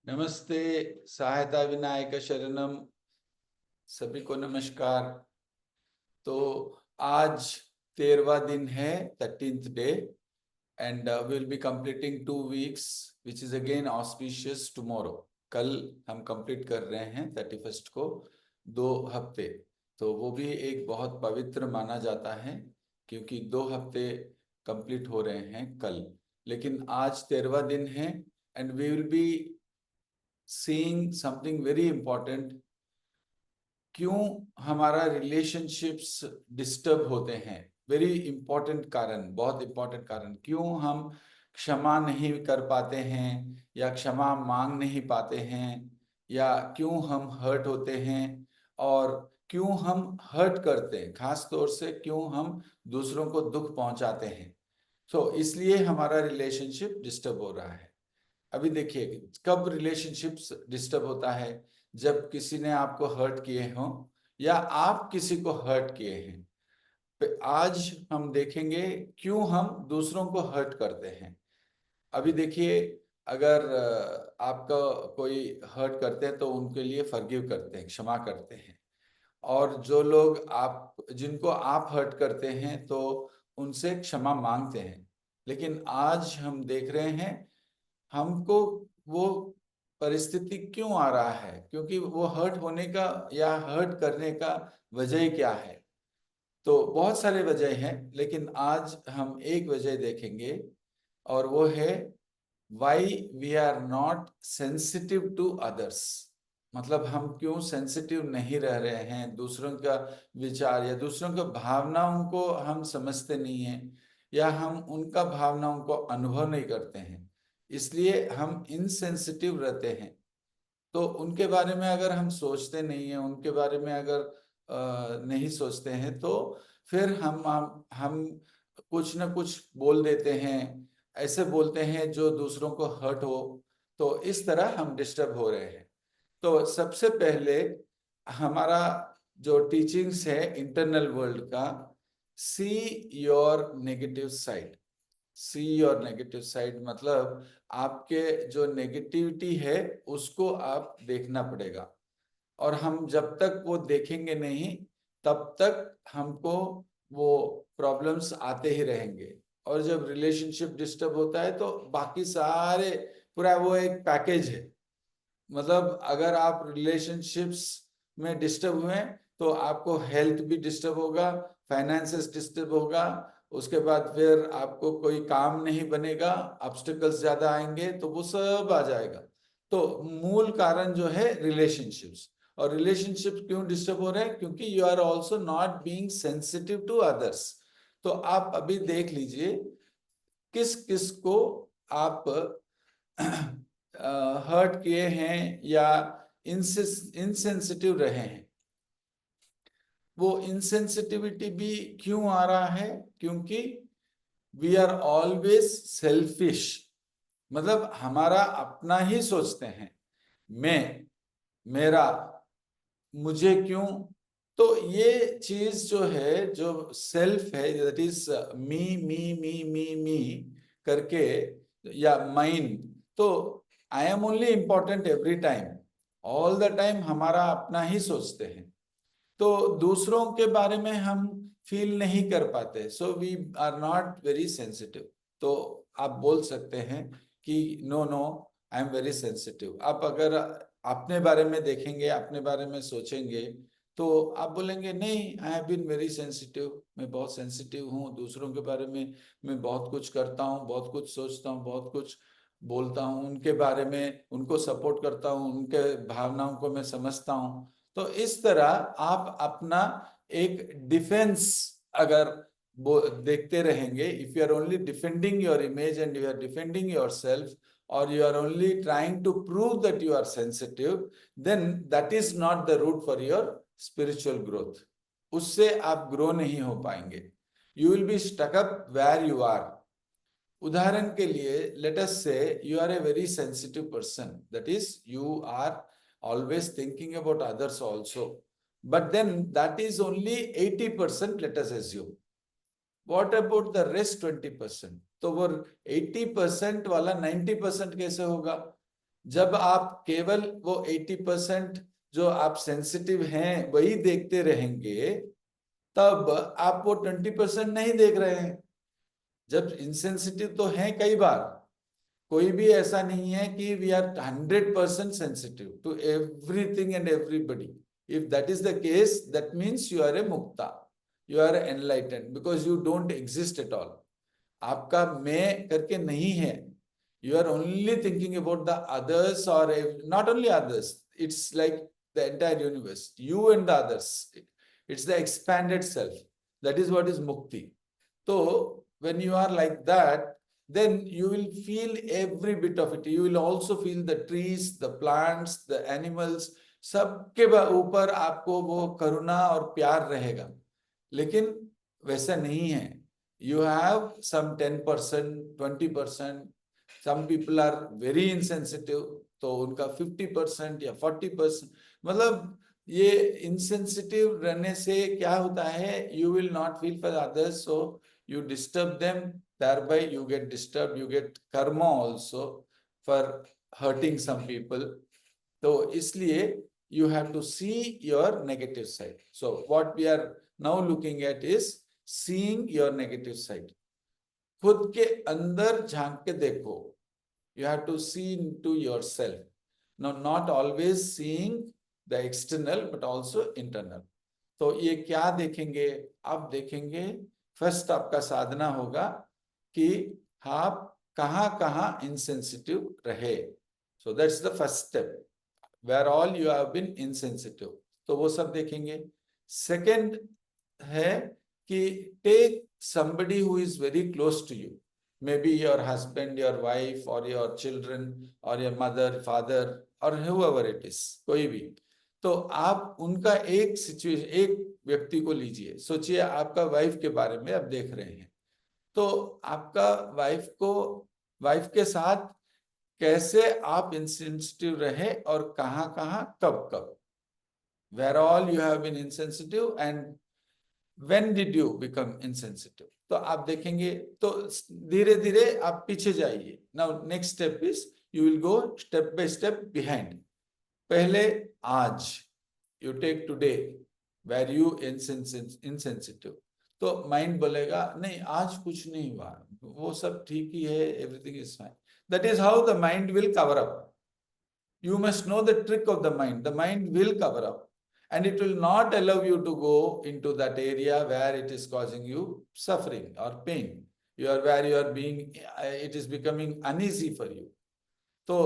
नमस्ते। सहायता विनायक शरणम। सभी को नमस्कार। तो आज 13वां दिन है, 13th day, and will be completing 2 weeks which is again auspicious tomorrow. कल हम कंप्लीट कर रहे हैं 31st को 2 हफ्ते। तो वो भी एक बहुत पवित्र माना जाता है क्योंकि 2 हफ्ते कंप्लीट हो रहे हैं कल। लेकिन आज 13वां दिन है and we will be seeing something very important. क्यों हमारा रिलेशनशिप्स डिस्टर्ब होते हैं? वेरी इंपॉर्टेंट कारण, बहुत इंपॉर्टेंट कारण। क्यों हम क्षमा नहीं कर पाते हैं या क्षमा मांग नहीं पाते हैं, या क्यों हम हर्ट होते हैं, और क्यों हम हर्ट करते हैं, खास तौर से क्यों हम दूसरों को दुख पहुंचाते हैं। तो इसलिए हमारा रिलेशनशिप डिस्टर्ब हो रहा है। अभी देखिए, कब रिलेशनशिप्स डिस्टर्ब होता है? जब किसी ने आपको हर्ट किए हों या आप किसी को हर्ट किए हैं। आज हम देखेंगे क्यों हम दूसरों को हर्ट करते हैं। अभी देखिए, अगर आपका कोई हर्ट करते हैं तो उनके लिए फॉरगिव करते हैं, क्षमा करते हैं। और जो लोग जिनको आप हर्ट करते हैं तो उनसे क्षमा मांगते हैं। लेकिन आज हम देख रहे हैं हमको वो परिस्थिति क्यों आ रहा है, क्योंकि वो हर्ट होने का या हर्ट करने का वजह क्या है। तो बहुत सारे वजह हैं, लेकिन आज हम एक वजह देखेंगे और वो है why we are not sensitive to others. मतलब हम क्यों सेंसिटिव नहीं रह रहे हैं, दूसरों का विचार या दूसरों की भावनाओं को हम समझते नहीं हैं, या हम उनका भावनाओं को अनुभव नहीं करते हैं, इसलिए हम इनसेंसिटिव रहते हैं। तो उनके बारे में अगर हम सोचते नहीं हैं, उनके बारे में अगर नहीं सोचते हैं, तो फिर हम कुछ ना कुछ बोल देते हैं, ऐसे बोलते हैं जो दूसरों को हर्ट हो। तो इस तरह हम डिस्टर्ब हो रहे हैं। तो सबसे पहले हमारा जो टीचिंग्स है इंटरनल वर्ल्ड का, see your negative side. See your negative side मतलब आपके जो नेगेटिविटी है उसको आप देखना पड़ेगा। और हम जब तक वो देखेंगे नहीं, तब तक हमको वो प्रॉब्लम्स आते ही रहेंगे। और जब रिलेशनशिप डिस्टर्ब होता है तो बाकी सारे, पूरा वो एक पैकेज है। मतलब अगर आप रिलेशनशिप्स में डिस्टर्ब हुए तो आपको हेल्थ भी डिस्टर्ब होगा, फाइनेंसेस डिस्टर्ब होगा, उसके बाद फिर आपको कोई काम नहीं बनेगा, ऑब्स्टिकल्स ज्यादा आएंगे, तो वो सब आ जाएगा। तो मूल कारण जो है रिलेशनशिप्स। और रिलेशनशिप क्यों डिस्टर्ब हो रहे हैं? क्योंकि you are also not being sensitive to others. तो आप अभी देख लीजिए किस किस को आप हर्ट किए हैं या इनसेंसिटिव रहे हैं। वो इनसेंसिटिविटी भी क्यों आ रहा है? क्योंकि वी आर ऑलवेज सेल्फिश। मतलब हमारा अपना ही सोचते हैं, मैं, मेरा, मुझे क्यों। तो ये चीज जो है, जो सेल्फ है, दैट इज मी मी मी मी मी करके, या माइन। तो I am only important every time, all the time हमारा अपना ही सोचते हैं। तो दूसरों के बारे में हम फील नहीं कर पाते, so we are not very sensitive. तो आप बोल सकते हैं कि no no, I am very sensitive. आप अगर अपने बारे में देखेंगे, अपने बारे में सोचेंगे, तो आप बोलेंगे नहीं, I have been very sensitive, मैं बहुत सेंसिटिव हूँ दूसरों के बारे में। मैं बहुत कुछ करता हूँ, बहुत कुछ सोचता हूँ, बहुत कुछ बोलता हूँ उनके बारे में, उनको सपोर्ट करता हूँ, उनके भावनाओं को मैं समझता हूँ। तो इस तरह आप अपना एक डिफेंस अगर वो देखते रहेंगे, if you are only defending your image and you are defending your self, or you are only trying to prove that you are sensitive, then that is not the route for your spiritual growth. उससे आप grow नहीं हो पाएंगे। You will be stuck up where you are. उदाहरण के लिए, let us say you are a very sensitive person, that is you are always thinking about others also, but then that is only 80%, let us assume. What about the rest 20%? तो वो 80% वाला 90% कैसे होगा? जब आप केवल वो 80% जो आप सेंसिटिव हैं वही देखते रहेंगे, तब आप वो 20% नहीं देख रहे हैं। जब इंसेंसिटिव तो हैं कई बार, कोई भी ऐसा नहीं है कि we are 100% sensitive to everything and everybody. If that is the case, that means you are a मुक्ता, you are enlightened, because you don't exist at all. आपका मैं करके नहीं है, you are only thinking about the others, or not only others, it's like the entire universe, you and the others. It's the expanded self. That is what is mukti. So when you are like that, then you will feel every bit of it. You will also feel the trees, the plants, the animals, सबके ऊपर आपको वो करुणा और प्यार रहेगा। लेकिन वैसा नहीं है। You have some 10%, 20%. Some people are very insensitive, तो उनका 50% या 40%। मतलब ये insensitive रहने से क्या होता है, you will not feel for others, so you disturb them, thereby you get disturbed, you get karma also for hurting some people. तो इसलिए you have to see your negative side. So what we are now looking at is seeing your negative side. खुद के अंदर झांक के देखो। You have to see into yourself. Now, not always seeing the external, but also internal. तो ये क्या देखेंगे? आप देखेंगे, फर्स्ट आपका साधना होगा कि आप कहाँ कहाँ insensitive रहे. So that's the first step, where all you have been insensitive. तो वो सब देखेंगे. Second है कि take somebody who is very close to you. Maybe your husband, your wife, or your children, or your mother, father, or whoever it is, कोई भी. तो आप उनका एक सिचुएशन, एक व्यक्ति को लीजिए. सोचिए आपका वाइफ के बारे में आप देख रहे हैं, तो आपका वाइफ के साथ कैसे आप इंसेंसिटिव रहे और कहाँ कहाँ कब कब. Where all you have been insensitive and when did you become insensitive. तो आप देखेंगे, तो धीरे धीरे आप पीछे जाइए. Now next step is you will go step by step behind. पहले आज, you take today where you insensitive. तो माइंड बोलेगा नहीं आज कुछ नहीं हुआ, वो सब ठीक ही है, everything is fine. That is how the mind will cover up. You must know the trick of the mind. The mind will cover up, and it will not allow you to go into that area where it is causing you suffering or pain. Where you are being, it is becoming uneasy for you. तो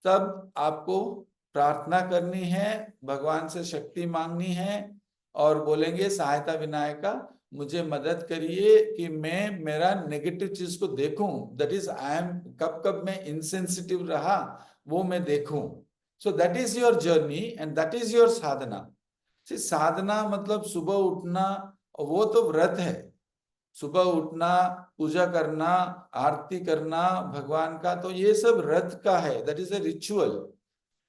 तब आपको प्रार्थना करनी है, भगवान से शक्ति मांगनी है और बोलेंगे सहायता विनायका मुझे मदद करिए कि मैं मेरा नेगेटिव चीज को देखूं. दैट इज आई एम, कब कब मैं इंसेंसिटिव रहा वो मैं देखूं. So that is your journey and that is your sadhana. साधना मतलब सुबह उठना, वो तो व्रत है. सुबह उठना, पूजा करना, आरती करना भगवान का, तो ये सब व्रत का है. That is a ritual.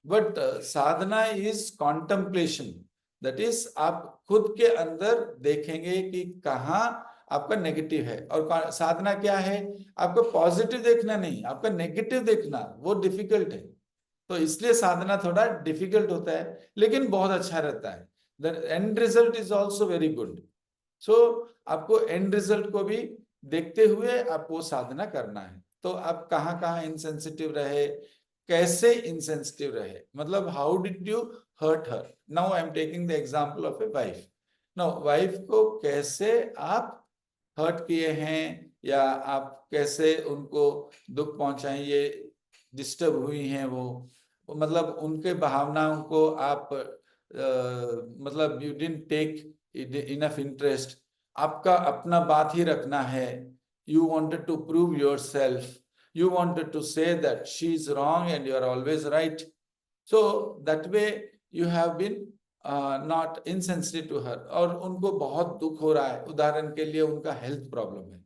But Sadhana is contemplation. That is आप खुद के अंदर देखेंगे कि कहाँ आपका नेगेटिव है. और साधना क्या है? आपको पॉजिटिव देखना नहीं, आपका नेगेटिव देखना. वो डिफिकल्ट है, तो इसलिए साधना थोड़ा डिफिकल्ट होता है, लेकिन बहुत अच्छा रहता है. The end result is also very good. So आपको एंड रिजल्ट को भी देखते हुए आपको साधना करना है. तो आप कहाँ कहाँ इंसेंसिटिव रहे, कैसे इंसेंसिटिव रहे, मतलब how did you hurt her. Now I am taking the example of a wife. नाउ वाइफ को कैसे आप हर्ट किए हैं, या आप कैसे उनको दुख पहुंचाए, ये डिस्टर्ब हुई हैं वो, मतलब उनके भावनाओं को आप मतलब you didn't take enough interest. आपका अपना बात ही रखना है. You wanted to prove yourself. You wanted to say that she is wrong and you are always right. So that way you have been not insensitive to her. और उनको बहुत दुख हो रहा है, उदाहरण के लिए उनका हेल्थ प्रॉब्लम है,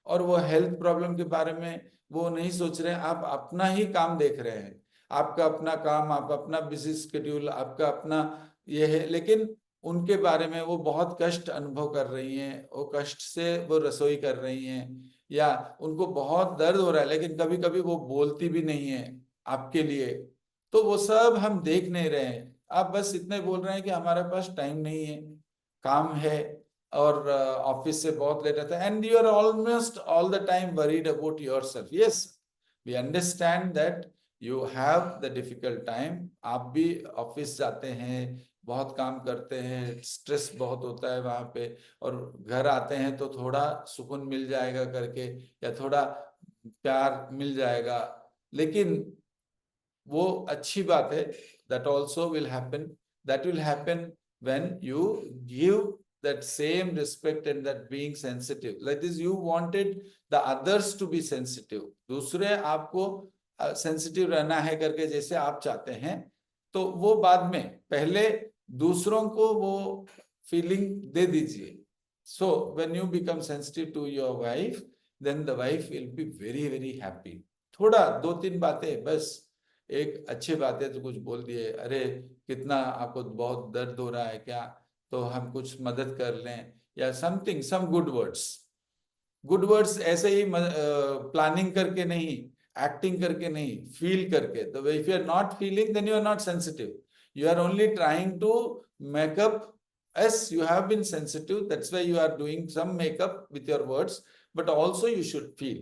और वो हेल्थ प्रॉब्लम के बारे में वो नहीं सोच रहे हैं. आप अपना ही काम देख रहे हैं, आपका अपना काम, आपका अपना बिजी शेड्यूल, आपका अपना ये है, लेकिन उनके बारे में वो बहुत कष्ट अनुभव कर रही हैं, वो कष्ट से वो रसोई कर रही हैं, या उनको बहुत दर्द हो रहा है, लेकिन कभी कभी वो बोलती भी नहीं है. आपके लिए, तो वो सब हम देख नहीं रहे हैं। आप बस इतने बोल रहे हैं कि हमारे पास टाइम नहीं है, काम है, और ऑफिस से बहुत लेट आता है, and you are almost all the time worried about yourself. Yes, we understand that you have the difficult time. आप भी ऑफिस जाते हैं, बहुत काम करते हैं, स्ट्रेस बहुत होता है वहां पे, और घर आते हैं तो थोड़ा सुकून मिल जाएगा करके, या थोड़ा प्यार मिल जाएगा। लेकिन वो अच्छी बात है, that also will happen, that will happen when you give that same respect and that being sensitive, that is you wanted the others to be sensitive, दूसरे आपको सेंसिटिव रहना है करके जैसे आप चाहते हैं, तो वो बाद में, पहले दूसरों को वो फीलिंग दे दीजिए। so when you become sensitive to your wife, then the wife will be very very happy। थोड़ा 2-3 बातें बस, एक अच्छी बात है तो कुछ बोल दिए, अरे कितना आपको बहुत दर्द हो रहा है क्या, तो हम कुछ मदद कर लें, या something, some good words. Good words ऐसे ही प्लानिंग करके नहीं, एक्टिंग करके नहीं, फील करके। तो if you are not feeling, then you are not sensitive, you are only trying to make up. Yes, you have been sensitive, that's why you are doing some makeup with your words, but also you should feel।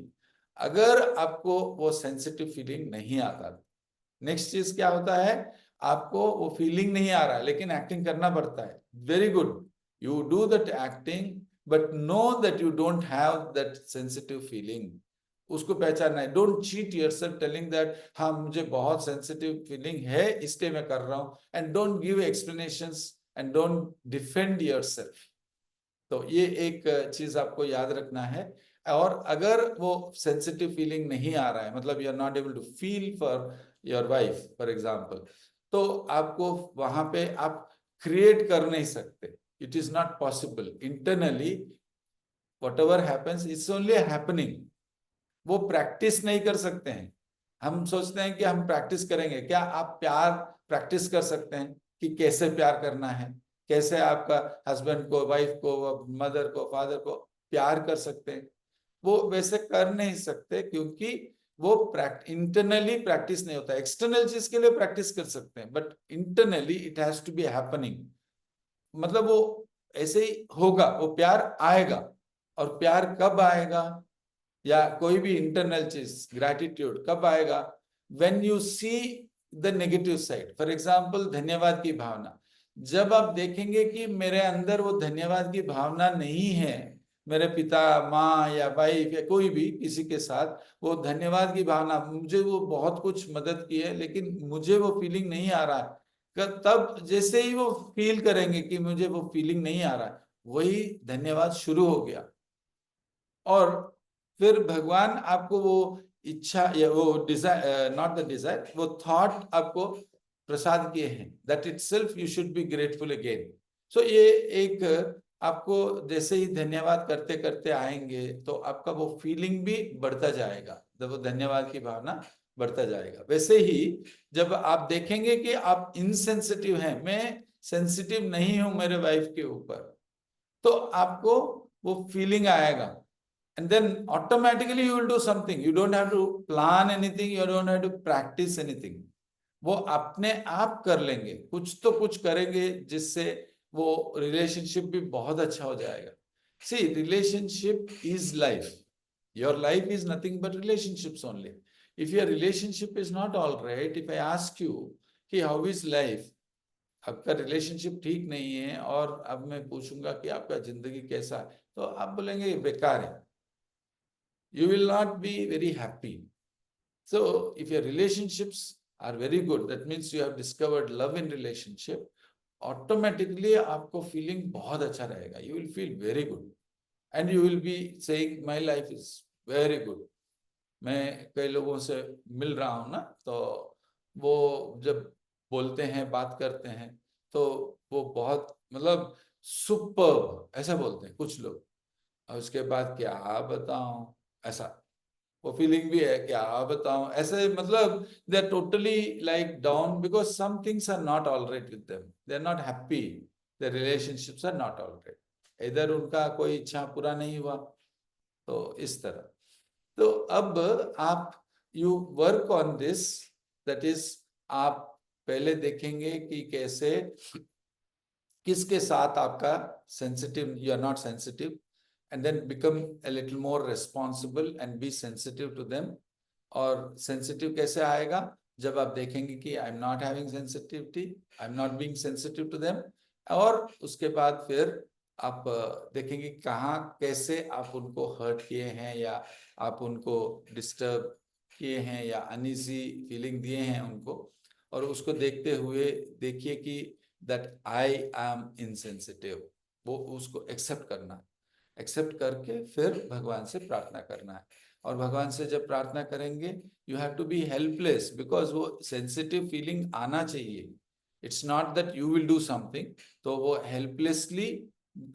अगर आपको वो sensitive feeling नहीं आता, next चीज क्या होता है, आपको वो फीलिंग नहीं आ रहा है लेकिन एक्टिंग करना पड़ता है, very good, you do that acting, but know that you don't have that sensitive feeling. उसको पहचानना है। Don't cheat yourself telling that हाँ मुझे बहुत सेंसिटिव फीलिंग है इसलिए मैं कर रहा हूं, and don't give explanations and don't defend yourself. तो ये एक चीज आपको याद रखना है। और अगर वो सेंसिटिव फीलिंग नहीं आ रहा है, मतलब you are not able to feel for your wife for example, तो आपको वहां पे आप क्रिएट कर नहीं सकते, it is not possible. Internally whatever happens it's only happening, वो प्रैक्टिस नहीं कर सकते हैं। हम सोचते हैं कि हम प्रैक्टिस करेंगे, क्या आप प्यार प्रैक्टिस कर सकते हैं कि कैसे प्यार करना है, कैसे आपका हस्बैंड को, वाइफ को, मदर को, फादर को प्यार कर सकते हैं? वो वैसे कर नहीं सकते, क्योंकि वो इंटरनली प्रैक्टिस नहीं होता। एक्सटर्नल चीज के लिए प्रैक्टिस कर सकते हैं, but internally it has to be happening. मतलब वो ऐसे ही होगा, वो प्यार आएगा। और प्यार कब आएगा, या कोई भी इंटरनल चीज, ग्रैटिट्यूड कब आएगा, when you see the negative side. For example, धन्यवाद की भावना, जब आप देखेंगे कि मेरे अंदर वो धन्यवाद की भावना नहीं है, मेरे पिता, माँ या वाइफ या कोई भी किसी के साथ वो धन्यवाद की भावना, मुझे वो बहुत कुछ मदद की है लेकिन मुझे वो फीलिंग नहीं आ रहा है, तब जैसे ही वो फील करेंगे कि मुझे वो फीलिंग नहीं आ रहा है, वही धन्यवाद शुरू हो गया। और फिर भगवान आपको वो इच्छा या वो डिजायर, नॉट द डिजायर, वो थॉट आपको प्रसाद किए हैं, that itself you should be grateful again. So ये एक, आपको जैसे ही धन्यवाद करते करते आएंगे तो आपका वो फीलिंग भी बढ़ता जाएगा, जब वो धन्यवाद की भावना बढ़ता जाएगा। वैसे ही जब आप देखेंगे कि आप इनसेंसिटिव हैं, मैं सेंसिटिव नहीं हूं मेरे वाइफ के ऊपर, तो आपको वो फीलिंग आएगा, and then automatically you will do something, you don't have to plan anything, you don't have to practice anything, वो अपने आप कर लेंगे, कुछ तो कुछ करेंगे जिससे वो रिलेशनशिप भी बहुत अच्छा हो जाएगा। See, relationship is life, your life is nothing but relationships only. If your relationship is not all right, if I ask you कि हाउ इज लाइफ, आपका रिलेशनशिप ठीक नहीं है और अब मैं पूछूंगा कि आपका जिंदगी कैसा है, तो आप बोलेंगे बेकार है, you will not be very happy। So if your relationships are very good, that means you have discovered love in relationship, automatically आपको feeling बहुत अच्छा रहेगा, you will feel very good and you will be saying my life is very good। मैं कई लोगों से मिल रहा हूँ ना, तो वो जब बोलते हैं, बात करते हैं, तो वो बहुत, मतलब सुपर्ब ऐसा बोलते हैं कुछ लोग, और उसके बाद क्या बताऊं, ऐसा वो फीलिंग भी है, क्या बताऊं, ऐसे, मतलब they are totally like down, because some things are not all right with them, they are not happy, the relationships are not all right, इधर उनका कोई इच्छा पूरा नहीं हुआ, तो इस तरह। तो अब आप, you work on this, that is आप पहले देखेंगे कि कैसे किसके साथ आपका sensitive, you are not sensitive, and then become a little more responsible and be sensitive to them. और सेंसिटिव कैसे आएगा? जब आप देखेंगे कि I am not having sensitivity, I am not being sensitive to them, और उसके बाद फिर आप देखेंगे कहाँ कैसे आप उनको हर्ट किए हैं या आप उनको डिस्टर्ब किए हैं या अनईजी फीलिंग दिए हैं उनको, और उसको देखते हुए देखिए कि दैट आई एम इनसेंसिटिव, वो उसको एक्सेप्ट करना, एक्सेप्ट करके फिर भगवान से प्रार्थना करना है। और भगवान से जब प्रार्थना करेंगे you have to be helpless, because वो सेंसिटिव फीलिंग आना चाहिए, it's not that you will do something. तो वो हेल्पलेसली,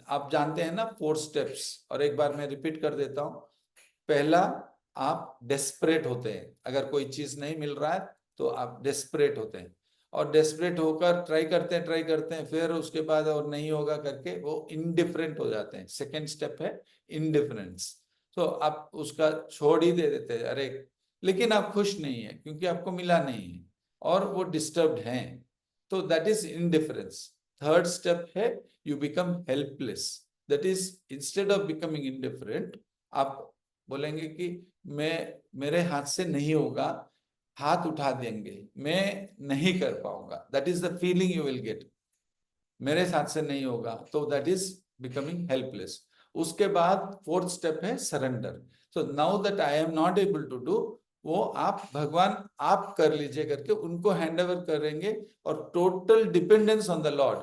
आप जानते हैं ना 4 स्टेप्स, और एक बार मैं रिपीट कर देता हूं। पहला, आप डेस्परेट होते हैं, अगर कोई चीज नहीं मिल रहा है तो आप डेस्परेट होते हैं, और डेस्परेट होकर ट्राई करते हैं, फिर उसके बाद और नहीं होगा करके वो इनडिफरेंट हो जाते हैं। सेकेंड स्टेप है इनडिफरेंस। तो आप उसका छोड़ ही दे देते हैं, अरे, लेकिन आप खुश नहीं है क्योंकि आपको मिला नहीं है और वो डिस्टर्ब्ड हैं, तो that is indifference. Third step है you become helpless, that is instead of becoming indifferent आप बोलेंगे कि मैं, मेरे हाथ से नहीं होगा, हाथ उठा देंगे, मैं नहीं कर पाऊंगा, that is the feeling you will get, मेरे साथ से नहीं होगा, तो दैट इज बिकमिंग हेल्पलेस। उसके बाद फोर्थ स्टेप है surrender. So now that I am not able to do, वो आप भगवान आप कर लीजिए करके उनको हैंड ओवर करेंगे, और total dependence on the Lord,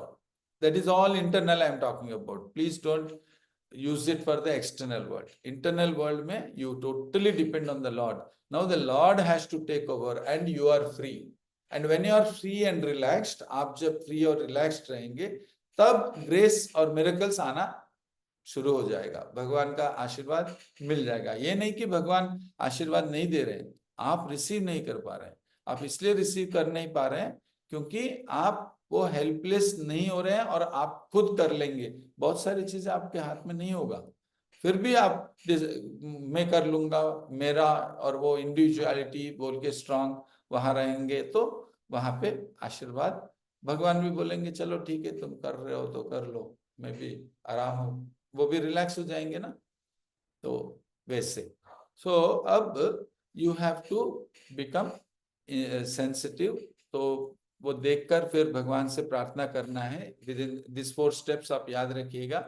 that is all internal I am talking about, please don't use it for the external world. Internal world में you totally depend on the Lord. Now the Lord has to take over and you are free. And when you are free and relaxed, आप जब free और relaxed रहेंगे तब grace और miracles आना शुरू हो जाएगा, भगवान का आशीर्वाद मिल जाएगा। ये नहीं कि भगवान आशीर्वाद नहीं दे रहे हैं, आप रिसीव नहीं कर पा रहे हैं, आप इसलिए रिसीव कर नहीं पा रहे हैं क्योंकि आप वो हेल्पलेस नहीं हो रहे हैं और आप खुद कर लेंगे, बहुत सारी चीजें आपके हाथ में नहीं होगा, फिर भी आप मैं कर लूंगा मेरा, और वो इंडिविजुअलिटी बोल के स्ट्रांग वहां रहेंगे, तो वहां पे आशीर्वाद भगवान भी बोलेंगे चलो ठीक है तुम कर रहे हो तो कर लो, मैं भी आराम हूँ, वो भी रिलैक्स हो जाएंगे ना। तो वैसे अब you have to become sensitive, तो वो देखकर फिर भगवान से प्रार्थना करना है विद इन दिस 4 स्टेप्स, आप याद रखिएगा,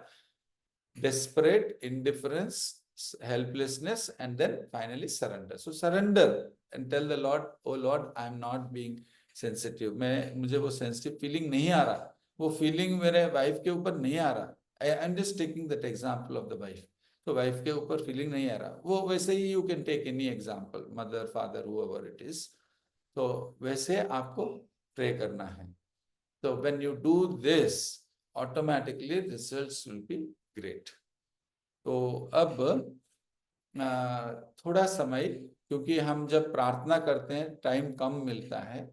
desperate, indifference, helplessness, and then finally surrender. So surrender and tell the Lord, oh Lord, I am not being sensitive, मुझे वो sensitive feeling नहीं आ रहा, वो feeling मेरे वाइफ के ऊपर नहीं आ रहा, I am just taking that example of the wife, तो वाइफ के ऊपर फीलिंग नहीं आ रहा, वो वैसे ही you can take any example, mother father however it is, तो वैसे आपको प्रे करना है। तो when you do this automatically results will be great. तो अब थोड़ा समय, क्योंकि हम जब प्रार्थना करते हैं टाइम कम मिलता है,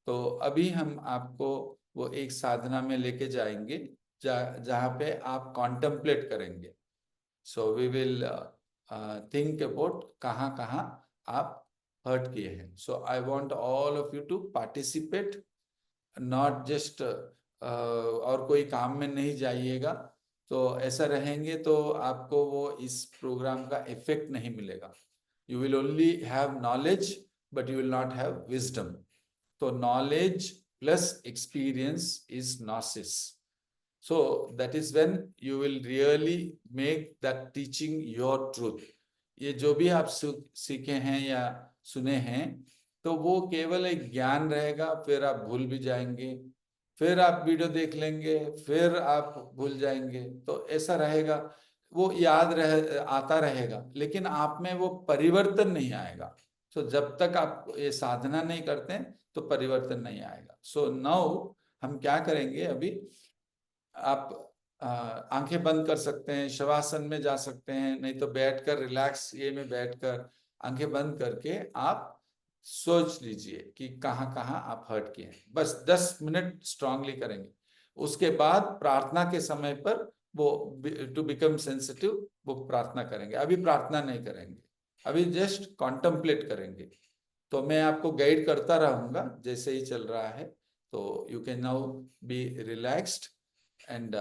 तो अभी हम आपको वो एक साधना में लेके जाएंगे जहाँ पे आप कॉन्टेम्पलेट करेंगे। So we will think about कहाँ कहाँ आप हर्ट किए हैं। So I want all of you to participate, not just और कोई काम में नहीं जाइएगा, तो ऐसा रहेंगे तो आपको वो इस प्रोग्राम का इफेक्ट नहीं मिलेगा। You will only have knowledge but you will not have wisdom. तो knowledge plus experience is gnosis, so that is when you will really make that teaching your truth। ये जो भी आप सीखे हैं या सुने हैं तो वो केवल एक ज्ञान रहेगा, फिर आप भूल भी जाएंगे, फिर आप वीडियो देख लेंगे, फिर आप भूल जाएंगे, तो ऐसा रहेगा, वो याद आता रहेगा, लेकिन आप में वो परिवर्तन नहीं आएगा। सो जब तक आप ये साधना नहीं करते हैं तो परिवर्तन नहीं आएगा। सो नाउ हम क्या करेंगे, अभी आप आंखें बंद कर सकते हैं, शवासन में जा सकते हैं, नहीं तो बैठकर रिलैक्स ये में बैठकर आंखें बंद करके आप सोच लीजिए कि कहाँ कहाँ आप हर्ट किए हैं। बस 10 मिनट स्ट्रांगली करेंगे, उसके बाद प्रार्थना के समय पर वो टू बिकम सेंसिटिव वो प्रार्थना करेंगे। अभी प्रार्थना नहीं करेंगे, अभी जस्ट कॉन्टेम्पलेट करेंगे तो मैं आपको गाइड करता रहूंगा जैसे ही चल रहा है। तो you can now B relaxed and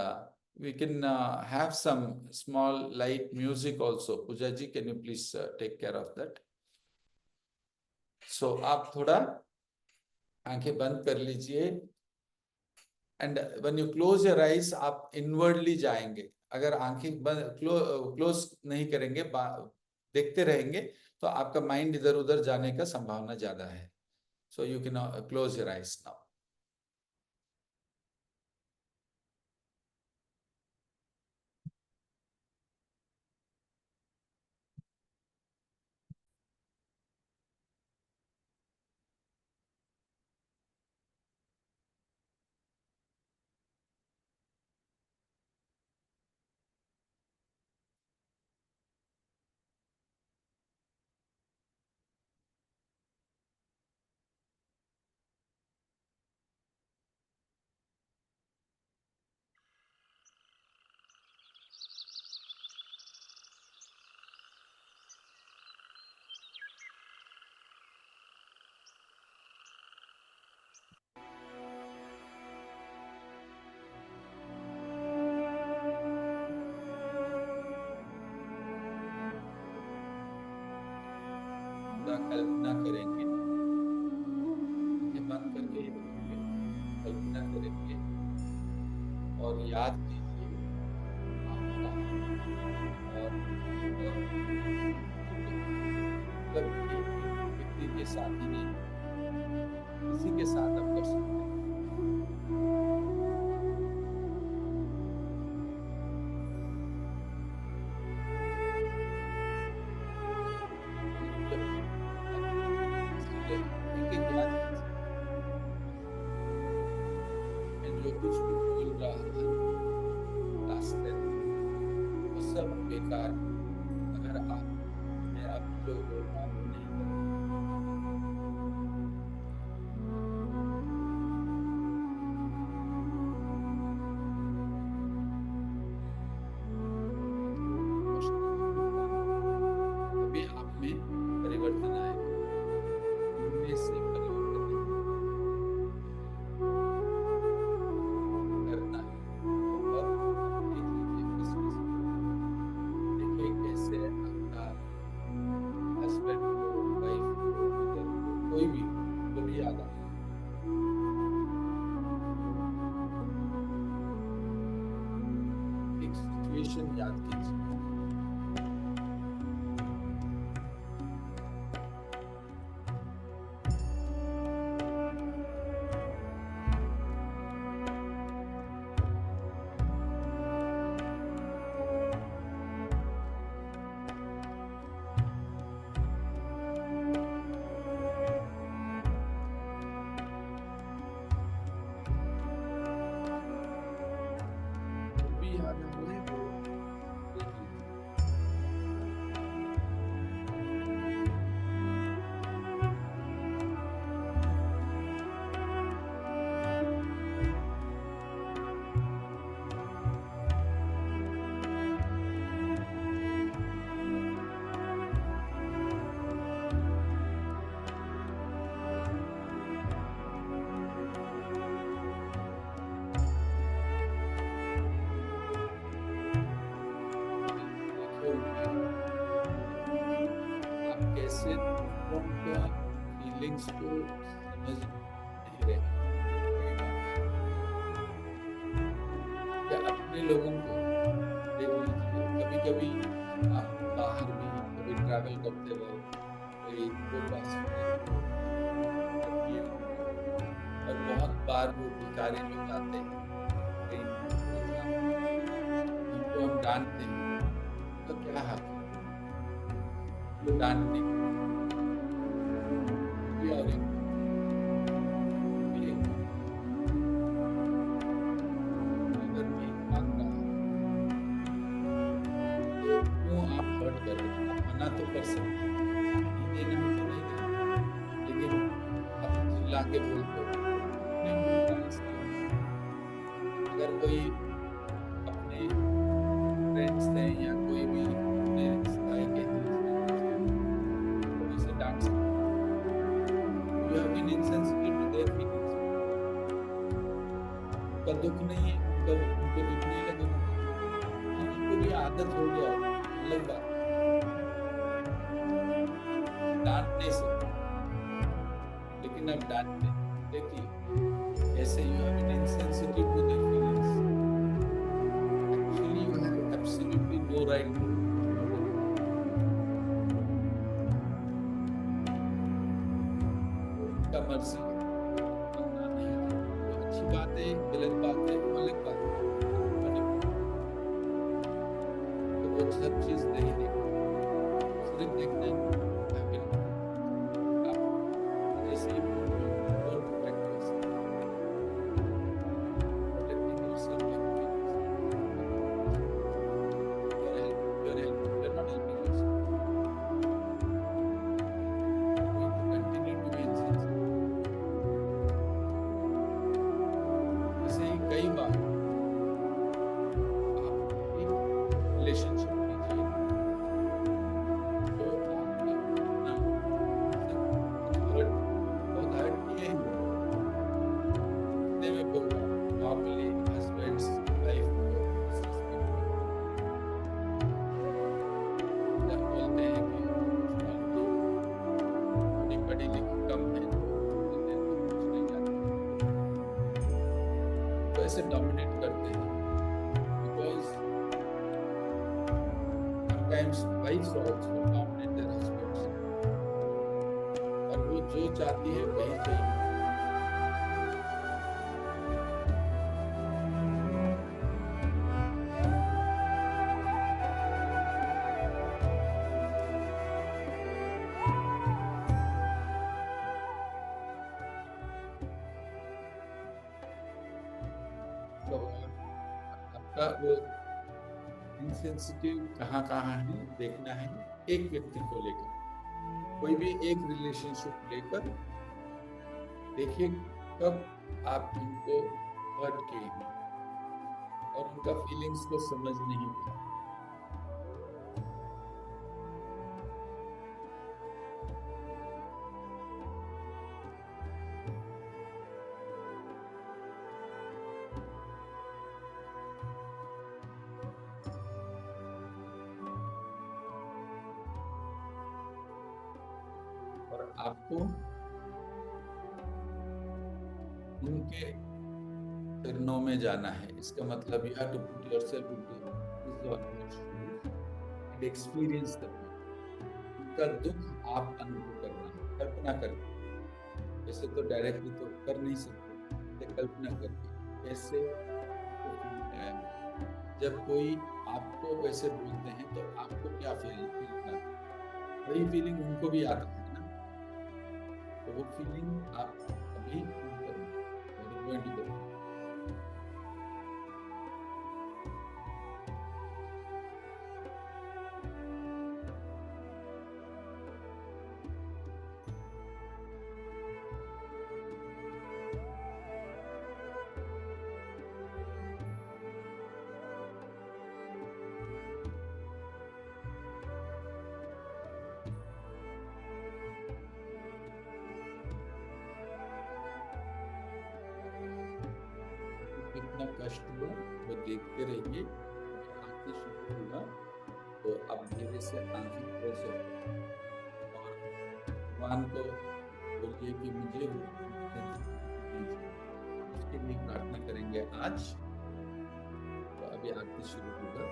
we can have some small light music also. Pooja ji, can you please take care of that? So आप थोड़ा आंखें बंद कर लीजिए and when you close your eyes आप इनवर्डली जाएंगे। अगर आंखें बंद क्लोज नहीं करेंगे, देखते रहेंगे, तो आपका माइंड इधर उधर जाने का संभावना ज्यादा है। So you can close your eyes now. कल्पना करेंगे, आंखें बंद करके ही रखेंगे, कल्पना करेंगे और याद कीजिए आपका और मतलब एक व्यक्ति के साथ ही नहीं, किसी के साथ आप कर सकते हैं। एक-एक याद कीजिए एंड जो कुछ भी बोल रहा था लास्ट टाइम वो सब बेकार है। अगर आप मैं अब जो बोल रहा हूँ वो नहीं करें। अभी आप में परिवर्तन आएगा, इनमें से परिवर्तन करना है। और देख लीजिए इसमें से देखिए कैसे आपका हस्बैंड हो, वाइफ हो, मदर हो, कोई भी हो, जो भी याद आए, एक सिचुएशन याद कीजिए। जो भी याद आ रहा है वो देख लीजिए। देखे होंगे आप कैसे दूसरों का फीलिंग्स को समझ नहीं रहे कई बार, या अपने लोगों को देख लीजिए। कभी कभी आप बाहर भी कभी ट्रैवल करते रहो, कोई दो पास और बहुत बार वो भिखारी लोग आते हैं कहीं प्रोग्राम, जिनको हम डांटते हैं, तो क्या हक है वो डांटने की? कोई और एक एक अगर भी मांग रहा है तो क्यों आप हर्ट कर रहे हैं? आप मना तो कर सकते हैं, नहीं देना हो तो नहीं देना, लेकिन आप चिल्ला के बोलते हो नहीं बोलना है इसलिए। अगर कोई अपने फ्रेंड्स हैं या कोई भी अपने रिश्तेदार के हैं, तो इसे डांट सकते हैं। you have been insensitive to their feelings. उनका दुख नहीं है, उनको दुख नहीं लगेगा। हाँ, उनको भी आदत हो गया अलग बात, डांटने से, लेकिन अब डांटने देखिए ऐसे you have been insensitive to their feelings. Actually, you have absolutely no right to. उनका मर्जी मानना नहीं है, वो अच्छी बात है, गलत बात है, वो अलग बात है, तो वो सब चीज नहीं देखना, सिर्फ देखना है आप जैसे ही don't protect yourself, protecting yourself like you're not helping yourself. You're going to continue to be insensitive. ऐसे ही कई बार आप एक रिलेशनशिप लीजिए तो आपका ना बहुत हर्ट किए ही में बोल रहा हूँ, नॉर्मली हस्बैंड्स वाइफ को जब बोलते हैं कि थोड़ी पढ़ी लिखी कम है तो कुछ नहीं जानते, तो ऐसे डोमिनेट करते हैं because sometimes wives also dominate their husbands, और वो जो चाहती है वही चाहिए। तो आपका वो इंसेंसिटिव कहाँ है देखना है, एक व्यक्ति को लेकर, कोई भी एक रिलेशनशिप लेकर देखिए कब आप उनको हर्ट किए हैं और उनका फीलिंग्स को समझ नहीं पाए। और आपको उनके चरणों में जाना है, इसका मतलब you have to put yourself into his shoes and experience the pain. उनका दुख आप अनुभव करना है, कल्पना करके, वैसे तो डायरेक्टली तो कर नहीं सकते, कल्पना करके कैसे वो फील आया। जब कोई आपको वैसे बोलते हैं तो आपको क्या फील आता है, वही फीलिंग उनको भी आता है ना, तो वो फीलिंग आप अभी going to go. कितना कष्ट हुआ वो देखते रहिए, आंखें शुरू होगा तो आप धीरे से आंखें खोल सकते हैं और भगवान को बोलिए कि मुझे उसके लिए प्रार्थना करेंगे आज। तो अभी आरती शुरू होगा।